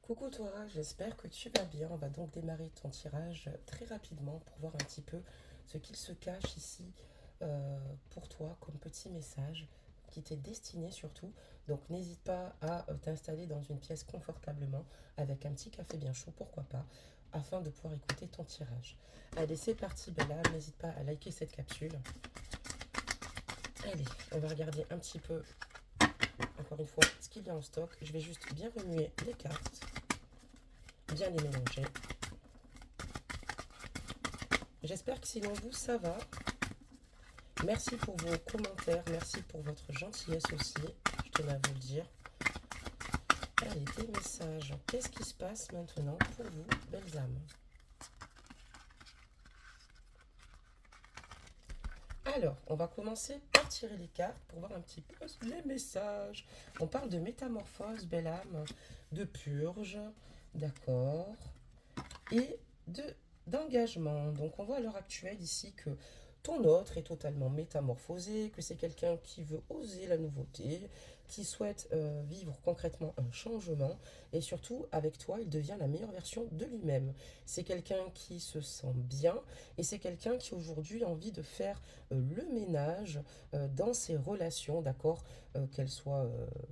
Coucou toi, j'espère que tu vas bien. On va donc démarrer ton tirage très rapidement pour voir un petit peu ce qu'il se cache ici pour toi comme petit message qui t'est destiné surtout. Donc n'hésite pas à t'installer dans une pièce confortablement avec un petit café bien chaud, pourquoi pas, afin de pouvoir écouter ton tirage. Allez, c'est parti Bella, n'hésite pas à liker cette capsule. Allez, on va regarder un petit peu, encore une fois, ce qu'il y a en stock. Je vais juste bien remuer les cartes, bien les mélanger. J'espère que sinon vous, ça va. Merci pour vos commentaires, merci pour votre gentillesse aussi, je tenais à vous le dire. Allez, des messages. Qu'est-ce qui se passe maintenant pour vous, belles âmes? Alors, on va commencer par tirer les cartes pour voir un petit peu les messages. On parle de métamorphose, belle âme, de purge, d'accord, et de d'engagement. Donc on voit à l'heure actuelle ici que ton autre est totalement métamorphosé, que c'est quelqu'un qui veut oser la nouveauté, qui souhaite vivre concrètement un changement, et surtout avec toi, il devient la meilleure version de lui-même. C'est quelqu'un qui se sent bien, et c'est quelqu'un qui aujourd'hui a envie de faire le ménage dans ses relations, d'accord, qu'elles soient,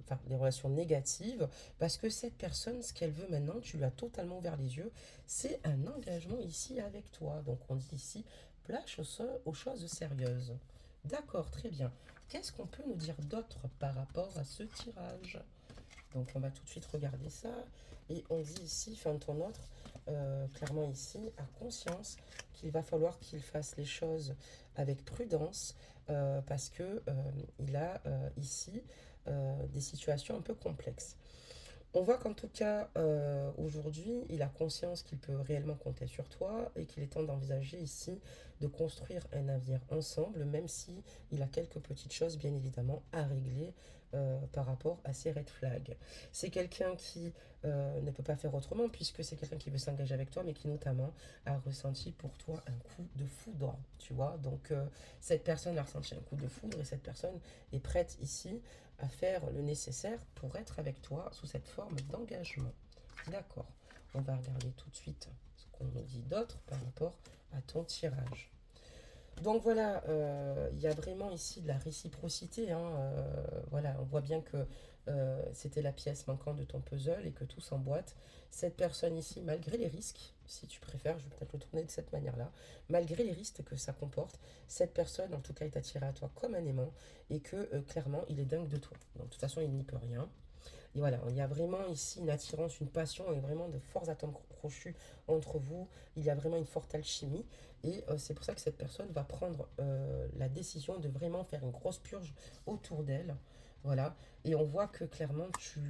enfin, les relations négatives, parce que cette personne, ce qu'elle veut maintenant, tu lui as totalement ouvert les yeux, c'est un engagement ici avec toi. Donc on dit ici, place aux choses sérieuses. D'accord, très bien. Qu'est-ce qu'on peut nous dire d'autre par rapport à ce tirage? Donc on va tout de suite regarder ça. Et on dit ici, fin ton autre, clairement ici, a conscience qu'il va falloir qu'il fasse les choses avec prudence parce que il a ici des situations un peu complexes. On voit qu'en tout cas, aujourd'hui, il a conscience qu'il peut réellement compter sur toi et qu'il est temps d'envisager ici de construire un avenir ensemble, même si il a quelques petites choses, bien évidemment, à régler par rapport à ces red flags. C'est quelqu'un qui ne peut pas faire autrement, puisque c'est quelqu'un qui veut s'engager avec toi, mais qui notamment a ressenti pour toi un coup de foudre, tu vois. Donc, cette personne a ressenti un coup de foudre et cette personne est prête ici à faire le nécessaire pour être avec toi sous cette forme d'engagement. D'accord. On va regarder tout de suite ce qu'on nous dit d'autre par rapport à ton tirage. Donc voilà, il y a vraiment ici de la réciprocité, hein, voilà, on voit bien que c'était la pièce manquante de ton puzzle et que tout s'emboîte. Cette personne ici, malgré les risques, si tu préfères, je vais peut-être le tourner de cette manière-là, malgré les risques que ça comporte, cette personne en tout cas est attirée à toi comme un aimant et que clairement il est dingue de toi. Donc de toute façon il n'y peut rien. Et voilà, il y a vraiment ici une attirance, une passion et vraiment de forts atomes crochus entre vous. Il y a vraiment une forte alchimie. Et c'est pour ça que cette personne va prendre la décision de vraiment faire une grosse purge autour d'elle. Voilà. Et on voit que clairement, tu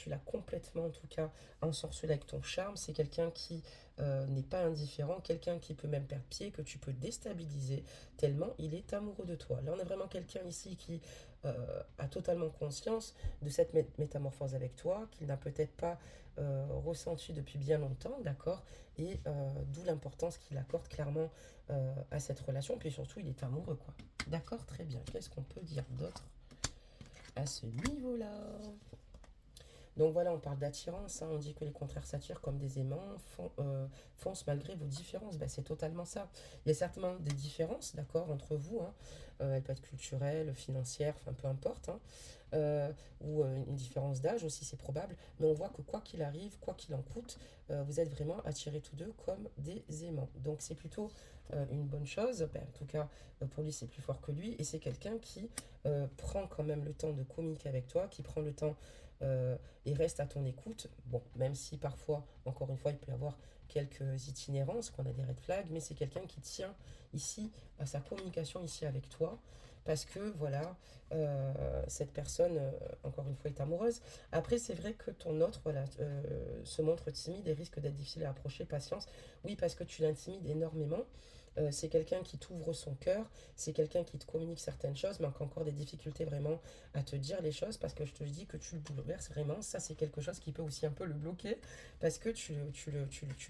l'as complètement, en tout cas, ensorcelé avec ton charme. C'est quelqu'un qui n'est pas indifférent, quelqu'un qui peut même perdre pied, que tu peux déstabiliser tellement il est amoureux de toi. Là, on a vraiment quelqu'un ici qui a totalement conscience de cette métamorphose avec toi, qu'il n'a peut-être pas ressenti depuis bien longtemps, d'accord. Et d'où l'importance qu'il accorde clairement à cette relation, puis surtout il est amoureux, quoi. D'accord, très bien. Qu'est-ce qu'on peut dire d'autre à ce niveau-là? Donc voilà, on parle d'attirance, hein, on dit que les contraires s'attirent comme des aimants, foncent malgré vos différences. Ben, c'est totalement ça. Il y a certainement des différences, d'accord, entre vous, hein. Elles peuvent être culturelles, financières, enfin peu importe, hein. Ou une différence d'âge aussi, c'est probable. Mais on voit que quoi qu'il arrive, quoi qu'il en coûte, vous êtes vraiment attirés tous deux comme des aimants. Donc c'est plutôt une bonne chose. Ben, en tout cas, pour lui, c'est plus fort que lui. Et c'est quelqu'un qui prend quand même le temps de communiquer avec toi, qui prend le temps et reste à ton écoute. Bon, même si parfois, encore une fois, il peut y avoir quelques itinérances, qu'on a des red flags, mais c'est quelqu'un qui tient ici à sa communication ici avec toi, parce que voilà, cette personne, encore une fois, est amoureuse. Après, c'est vrai que ton autre, voilà, se montre timide et risque d'être difficile à approcher, patience. Oui, parce que tu l'intimides énormément. C'est quelqu'un qui t'ouvre son cœur, c'est quelqu'un qui te communique certaines choses, mais qui a encore des difficultés vraiment à te dire les choses parce que je te dis que tu le bouleverses vraiment. Ça, c'est quelque chose qui peut aussi un peu le bloquer parce que tu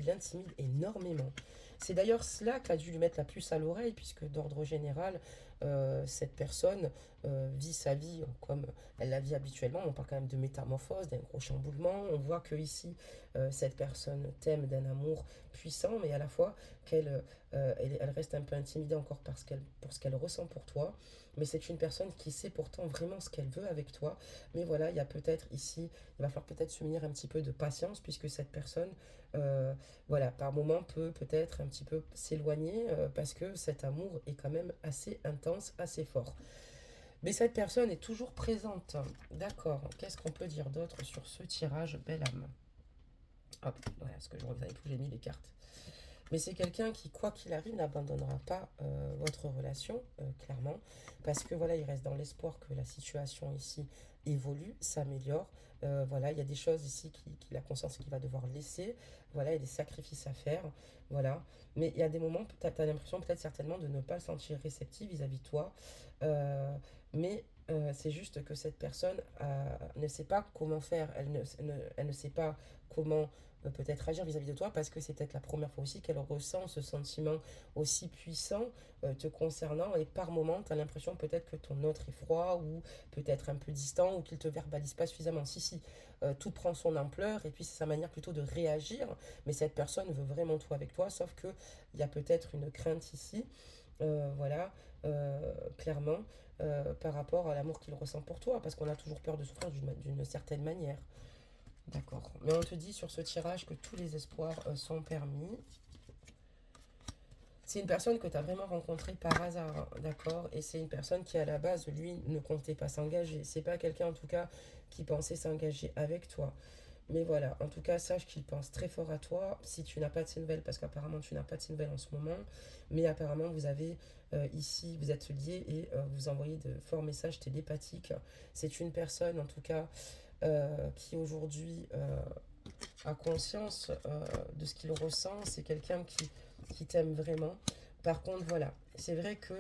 l'intimides énormément. C'est d'ailleurs cela qui a dû lui mettre la puce à l'oreille, puisque d'ordre général, cette personne vit sa vie comme elle la vit habituellement. On parle quand même de métamorphose, d'un gros chamboulement. On voit que ici, cette personne t'aime d'un amour puissant, mais à la fois elle reste un peu intimidée encore pour ce qu'elle ressent pour toi. Mais c'est une personne qui sait pourtant vraiment ce qu'elle veut avec toi. Mais voilà, il y a peut-être ici, il va falloir peut-être se munir un petit peu de patience, puisque cette personne, voilà, par moment peut-être un petit peu s'éloigner, parce que cet amour est quand même assez intense, assez fort. Mais cette personne est toujours présente. D'accord. Qu'est-ce qu'on peut dire d'autre sur ce tirage, belle âme? Hop, voilà, ce que je reviens avec où j'ai mis les cartes. Mais c'est quelqu'un qui, quoi qu'il arrive, n'abandonnera pas votre relation, clairement. Parce que voilà, il reste dans l'espoir que la situation ici évolue, s'améliore. Voilà, il y a des choses ici qu'il a conscience qu'il va devoir laisser. Voilà, il y a des sacrifices à faire. Voilà. Mais il y a des moments, tu as l'impression peut-être certainement de ne pas le sentir réceptif vis-à-vis de toi. Mais c'est juste que cette personne ne sait pas comment faire. Elle ne sait pas comment peut-être agir vis-à-vis de toi parce que c'est peut-être la première fois aussi qu'elle ressent ce sentiment aussi puissant te concernant et par moment tu as l'impression peut-être que ton autre est froid ou peut-être un peu distant ou qu'il te verbalise pas suffisamment. Si, tout prend son ampleur et puis c'est sa manière plutôt de réagir, mais cette personne veut vraiment tout avec toi, sauf que il y a peut-être une crainte ici, voilà, clairement, par rapport à l'amour qu'il ressent pour toi, parce qu'on a toujours peur de souffrir d'une certaine manière. D'accord. Mais on te dit sur ce tirage que tous les espoirs sont permis. C'est une personne que tu as vraiment rencontrée par hasard, hein, d'accord? Et c'est une personne qui, à la base, lui, ne comptait pas s'engager. C'est pas quelqu'un, en tout cas, qui pensait s'engager avec toi. Mais voilà, en tout cas, sache qu'il pense très fort à toi. Si tu n'as pas de ces nouvelles, parce qu'apparemment, tu n'as pas de ces nouvelles en ce moment, mais apparemment, vous avez ici, vous êtes liés et vous envoyez de forts messages télépathiques. C'est une personne, en tout cas, qui aujourd'hui a conscience de ce qu'il ressent. C'est quelqu'un qui t'aime vraiment. Par contre, voilà, c'est vrai que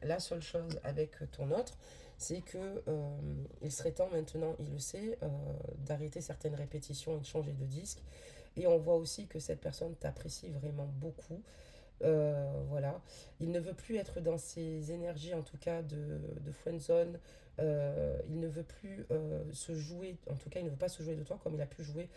la seule chose avec ton autre, c'est que il serait temps maintenant, il le sait, d'arrêter certaines répétitions et de changer de disque. Et on voit aussi que cette personne t'apprécie vraiment beaucoup. Voilà. Il ne veut plus être dans ses énergies, en tout cas de friendzone. Il ne veut plus se jouer, en tout cas, il ne veut pas se jouer de toi comme il a pu jouer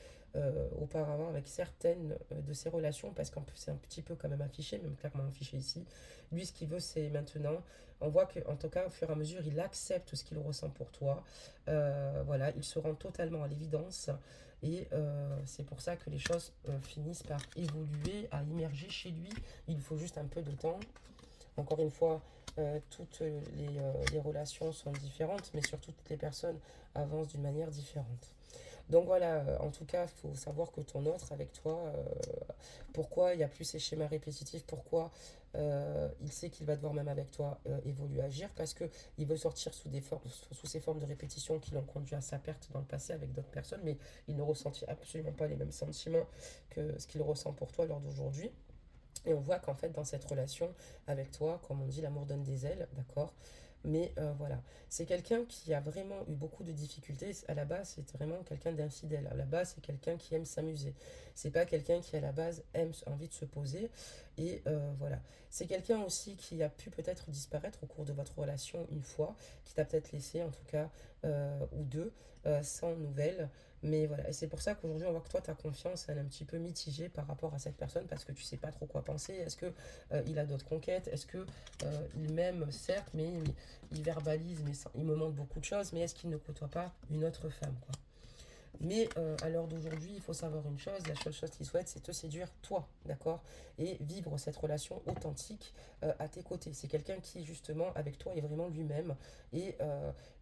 auparavant avec certaines de ses relations, parce qu'en plus, c'est un petit peu quand même affiché, même clairement affiché ici. Lui, ce qu'il veut, c'est maintenant. On voit qu'en tout cas, au fur et à mesure, il accepte ce qu'il ressent pour toi. Voilà, il se rend totalement à l'évidence. Et c'est pour ça que les choses finissent par évoluer, à immerger chez lui. Il faut juste un peu de temps. Encore une fois, toutes les relations sont différentes, mais surtout toutes les personnes avancent d'une manière différente. Donc voilà, en tout cas, il faut savoir que ton autre avec toi, pourquoi il n'y a plus ces schémas répétitifs, pourquoi il sait qu'il va devoir même avec toi évoluer, agir, parce qu'il veut sortir sous ces formes de répétition qui l'ont conduit à sa perte dans le passé avec d'autres personnes, mais il ne ressentit absolument pas les mêmes sentiments que ce qu'il ressent pour toi lors d'aujourd'hui. Et on voit qu'en fait, dans cette relation avec toi, comme on dit, l'amour donne des ailes, d'accord? Mais voilà, c'est quelqu'un qui a vraiment eu beaucoup de difficultés. À la base, c'est vraiment quelqu'un d'infidèle. À la base, c'est quelqu'un qui aime s'amuser. C'est pas quelqu'un qui, à la base, aime envie de se poser. Et voilà. C'est quelqu'un aussi qui a pu peut-être disparaître au cours de votre relation une fois, qui t'a peut-être laissé, en tout cas, ou deux, sans nouvelles. Mais voilà, et c'est pour ça qu'aujourd'hui, on voit que toi, ta confiance, elle est un petit peu mitigée par rapport à cette personne parce que tu sais pas trop quoi penser. Est-ce que il a d'autres conquêtes? Est-ce que il m'aime, certes, mais il verbalise, mais il me montre beaucoup de choses, mais est-ce qu'il ne côtoie pas une autre femme, quoi? Mais à l'heure d'aujourd'hui, il faut savoir une chose, la seule chose qu'il souhaite, c'est te séduire toi, d'accord? Et vivre cette relation authentique à tes côtés. C'est quelqu'un qui, justement, avec toi, est vraiment lui-même. Et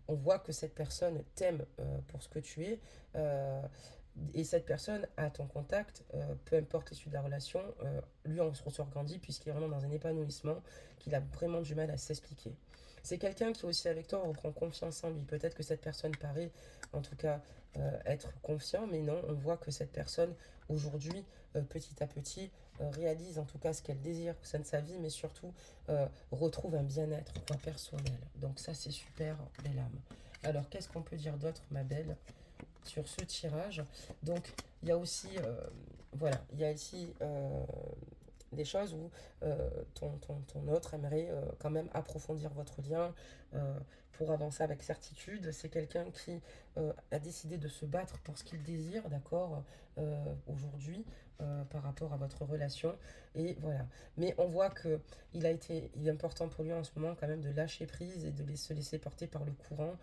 on voit que cette personne t'aime pour ce que tu es. Et cette personne a ton contact, peu importe l'issue de la relation, lui on se ressort grandi puisqu'il est vraiment dans un épanouissement, qu'il a vraiment du mal à s'expliquer. C'est quelqu'un qui aussi avec toi reprend confiance en lui. Peut-être que cette personne paraît en tout cas être confiant, mais non, on voit que cette personne aujourd'hui, petit à petit, réalise en tout cas ce qu'elle désire au sein de sa vie, mais surtout retrouve un bien-être personnel. Donc ça c'est super, belle âme. Alors qu'est-ce qu'on peut dire d'autre, ma belle, sur ce tirage? Donc il y a aussi, voilà, il y a ici des choses où ton autre aimerait quand même approfondir votre lien pour avancer avec certitude. C'est quelqu'un qui a décidé de se battre pour ce qu'il désire, d'accord, aujourd'hui, par rapport à votre relation. Et voilà. Mais on voit que il est important pour lui en ce moment quand même de lâcher prise et de se laisser porter par le courant.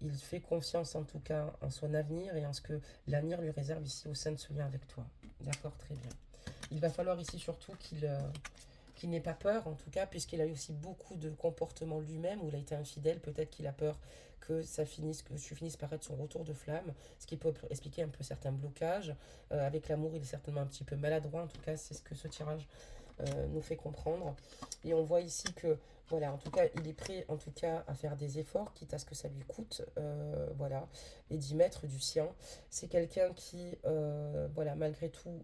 Il fait confiance en tout cas en son avenir et en ce que l'avenir lui réserve ici au sein de ce lien avec toi. D'accord, très bien. Il va falloir ici surtout qu'il n'ait pas peur, en tout cas, puisqu'il a eu aussi beaucoup de comportements lui-même, où il a été infidèle. Peut-être qu'il a peur que tu finisses par être son retour de flamme, ce qui peut expliquer un peu certains blocages. Avec l'amour, il est certainement un petit peu maladroit, en tout cas, c'est ce que ce tirage nous fait comprendre. Et on voit ici que, voilà, en tout cas, il est prêt, en tout cas, à faire des efforts, quitte à ce que ça lui coûte, voilà, et d'y mettre du sien. C'est quelqu'un qui, voilà, malgré tout,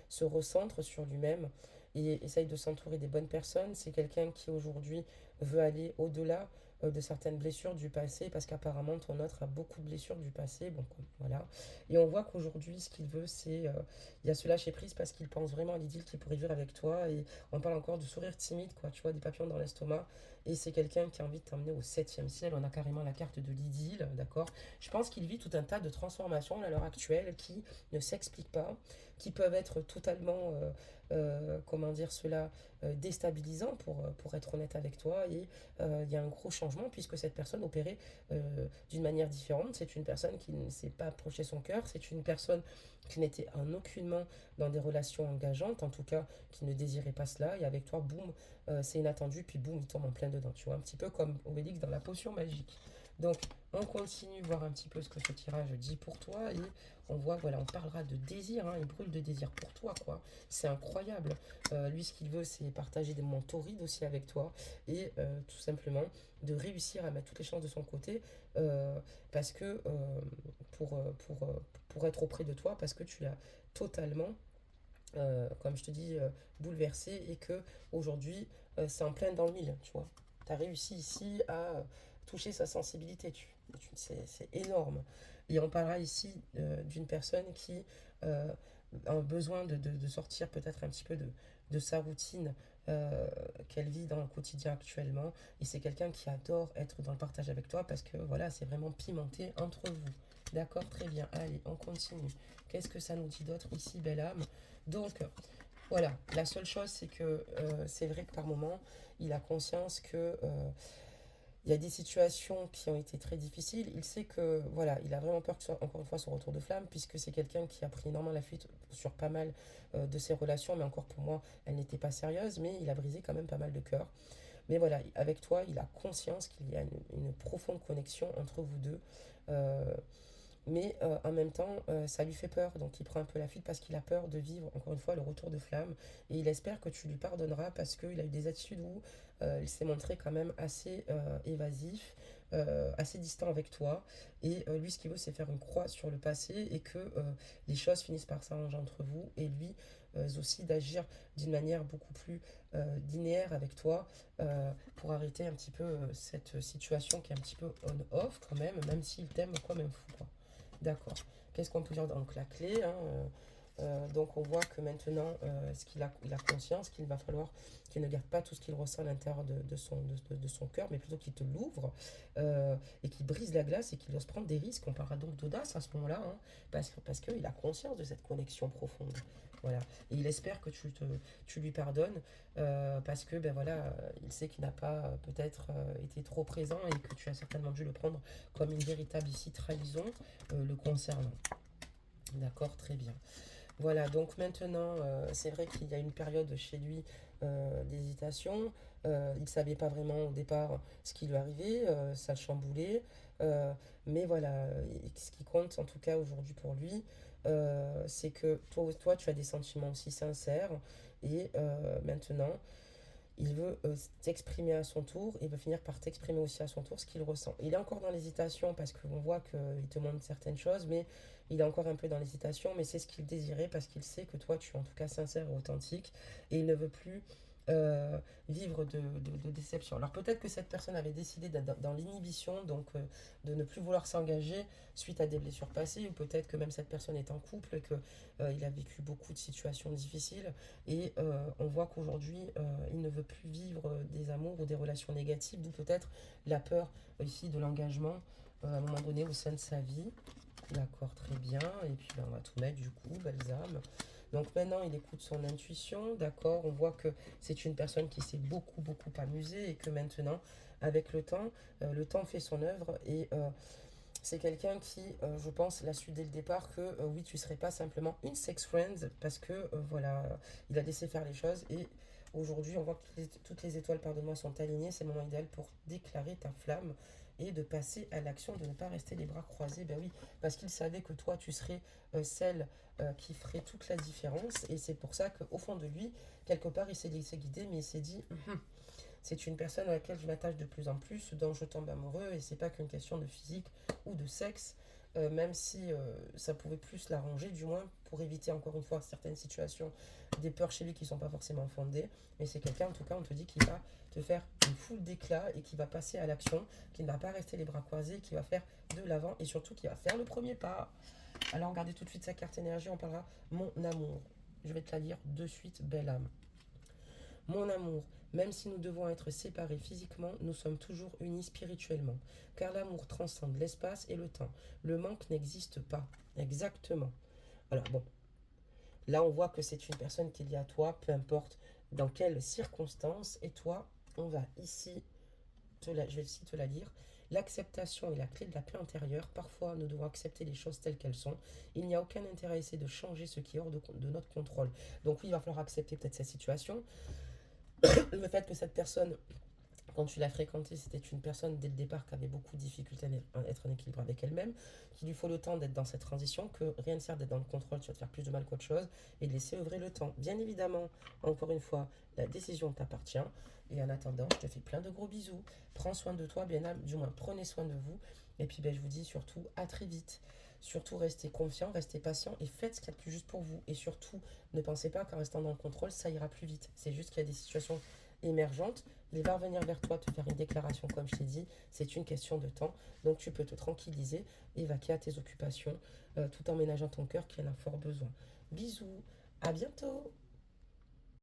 se recentre sur lui-même et essaye de s'entourer des bonnes personnes. C'est quelqu'un qui, aujourd'hui, veut aller au-delà de certaines blessures du passé, parce qu'apparemment, ton autre a beaucoup de blessures du passé, bon, voilà. Et on voit qu'aujourd'hui, ce qu'il veut, c'est il y a ce lâcher prise parce qu'il pense vraiment à l'idylle qu'il pourrait vivre avec toi. Et on parle encore de sourire timide, quoi, tu vois, des papillons dans l'estomac. Et c'est quelqu'un qui a envie de t'emmener au septième ciel. On a carrément la carte de l'idylle, d'accord. Je pense qu'il vit tout un tas de transformations à l'heure actuelle qui ne s'expliquent pas, qui peuvent être totalement, comment dire cela, déstabilisants pour être honnête avec toi. Et il y a un gros changement puisque cette personne opérait d'une manière différente. C'est une personne qui ne s'est pas approché son cœur. C'est une personne qui n'était en aucunement dans des relations engageantes, en tout cas qui ne désirait pas cela, et avec toi, boum, c'est inattendu, puis boum, il tombe en plein dedans, tu vois, un petit peu comme Obélix dans la potion magique. Donc, on continue voir un petit peu ce que ce tirage dit pour toi, et on voit, voilà, on parlera de désir, hein, il brûle de désir pour toi, quoi. C'est incroyable. Lui, ce qu'il veut, c'est partager des moments torrides aussi avec toi, et tout simplement de réussir à mettre toutes les chances de son côté, parce que pour être auprès de toi, parce que tu l'as totalement, comme je te dis, bouleversé, et que aujourd'hui c'est en plein dans le mille, tu vois. Tu as réussi ici à toucher sa sensibilité, c'est énorme. Et on parlera ici d'une personne qui euh, a besoin de sortir peut-être un petit peu de sa routine qu'elle vit dans le quotidien actuellement. Et c'est quelqu'un qui adore être dans le partage avec toi parce que voilà, c'est vraiment pimenté entre vous. D'accord, très bien. Allez, on continue. Qu'est-ce que ça nous dit d'autre ici, belle âme? Donc, voilà, la seule chose, c'est que c'est vrai que par moment, il a conscience que il y a des situations qui ont été très difficiles. Il sait que, voilà, il a vraiment peur que ce soit encore une fois son retour de flamme, puisque c'est quelqu'un qui a pris énormément la fuite sur pas mal de ses relations, mais encore pour moi, elle n'était pas sérieuse, mais il a brisé quand même pas mal de cœurs. Mais voilà, avec toi, il a conscience qu'il y a une profonde connexion entre vous deux. Euh, mais en même temps, ça lui fait peur, donc il prend un peu la fuite parce qu'il a peur de vivre, encore une fois, le retour de flamme. Et il espère que tu lui pardonneras parce qu'il a eu des attitudes où il s'est montré quand même assez évasif, assez distant avec toi. Et lui, ce qu'il veut, c'est faire une croix sur le passé et que les choses finissent par s'arranger entre vous. Et lui aussi d'agir d'une manière beaucoup plus linéaire avec toi pour arrêter un petit peu cette situation qui est un petit peu on-off quand même s'il t'aime comme un fou, quoi. D'accord. Qu'est-ce qu'on peut dire? Donc la clé, hein, donc on voit que maintenant, il a conscience qu'il va falloir qu'il ne garde pas tout ce qu'il ressent à l'intérieur de son cœur, mais plutôt qu'il te l'ouvre et qu'il brise la glace et qu'il ose prendre des risques. On parlera donc d'audace à ce moment-là, hein, parce qu'il a conscience de cette connexion profonde. Voilà. Et il espère que tu lui pardonnes parce que ben voilà, il sait qu'il n'a pas peut-être été trop présent et que tu as certainement dû le prendre comme une véritable ici trahison le concernant. D'accord, très bien. Voilà, donc maintenant, c'est vrai qu'il y a une période chez lui d'hésitation. Il ne savait pas vraiment au départ ce qui lui arrivait, ça le chamboulait. Mais voilà, ce qui compte en tout cas aujourd'hui pour lui, c'est que toi, tu as des sentiments aussi sincères. Et maintenant, il veut t'exprimer à son tour et va finir par t'exprimer aussi à son tour ce qu'il ressent. Il est encore dans l'hésitation parce qu'on voit qu'il te montre certaines choses, mais il est encore un peu dans l'hésitation, mais c'est ce qu'il désirait parce qu'il sait que toi, tu es en tout cas sincère et authentique et il ne veut plus euh, vivre de déception. Alors peut-être que cette personne avait décidé d'être dans l'inhibition, donc de ne plus vouloir s'engager suite à des blessures passées, ou peut-être que même cette personne est en couple et qu'il a vécu beaucoup de situations difficiles, et on voit qu'aujourd'hui, il ne veut plus vivre des amours ou des relations négatives, d'où peut-être la peur ici de l'engagement à un moment donné au sein de sa vie. D'accord, très bien. Et puis ben, on va tout mettre du coup, balsam. Donc maintenant, il écoute son intuition, d'accord. On voit que c'est une personne qui s'est beaucoup, beaucoup amusée et que maintenant, avec le temps fait son œuvre et c'est quelqu'un qui, je pense, l'a su dès le départ que oui, tu serais pas simplement une sex friend parce que voilà, il a laissé faire les choses et aujourd'hui, on voit que toutes les étoiles, pardonne-moi, sont alignées. C'est le moment idéal pour déclarer ta flamme et de passer à l'action, de ne pas rester les bras croisés. Ben oui, parce qu'il savait que toi, tu serais celle qui ferait toute la différence. Et c'est pour ça qu'au fond de lui, quelque part, il s'est laissé guider, mais il s'est dit, c'est une personne à laquelle je m'attache de plus en plus, dont je tombe amoureux, et c'est pas qu'une question de physique ou de sexe, même si ça pouvait plus l'arranger, du moins pour éviter encore une fois certaines situations, des peurs chez lui qui sont pas forcément fondées. Mais c'est quelqu'un, en tout cas, on te dit qu'il va te faire une foule d'éclats et qui va passer à l'action, qui ne va pas rester les bras croisés, qui va faire de l'avant et surtout qui va faire le premier pas. Alors regardez tout de suite sa carte énergie, on parlera mon amour. Je vais te la lire de suite, belle âme. Mon amour, même si nous devons être séparés physiquement, nous sommes toujours unis spirituellement, car l'amour transcende l'espace et le temps. Le manque n'existe pas. Exactement. Alors bon, là on voit que c'est une personne qui est liée à toi, peu importe dans quelles circonstances, et toi, on va ici, je vais ici te la lire. L'acceptation est la clé de la paix intérieure. Parfois, nous devons accepter les choses telles qu'elles sont. Il n'y a aucun intérêt à essayer de changer ce qui est hors de notre contrôle. Donc oui, il va falloir accepter peut-être cette situation, le fait que cette personne, quand tu l'as fréquentée, c'était une personne dès le départ qui avait beaucoup de difficultés à être en équilibre avec elle-même, qu'il lui faut le temps d'être dans cette transition, que rien ne sert d'être dans le contrôle, tu vas te faire plus de mal qu'autre chose, et de laisser œuvrer le temps. Bien évidemment, encore une fois, la décision t'appartient, et en attendant, je te fais plein de gros bisous, prends soin de toi, bien du moins prenez soin de vous, et puis ben, je vous dis surtout à très vite. Surtout, restez confiant, restez patient et faites ce qu'il y a de plus juste pour vous. Et surtout, ne pensez pas qu'en restant dans le contrôle, ça ira plus vite. C'est juste qu'il y a des situations émergente, il va revenir vers toi te faire une déclaration comme je t'ai dit, c'est une question de temps, donc tu peux te tranquilliser et vaquer à tes occupations tout en ménageant ton cœur qui en a fort besoin. Bisous, à bientôt.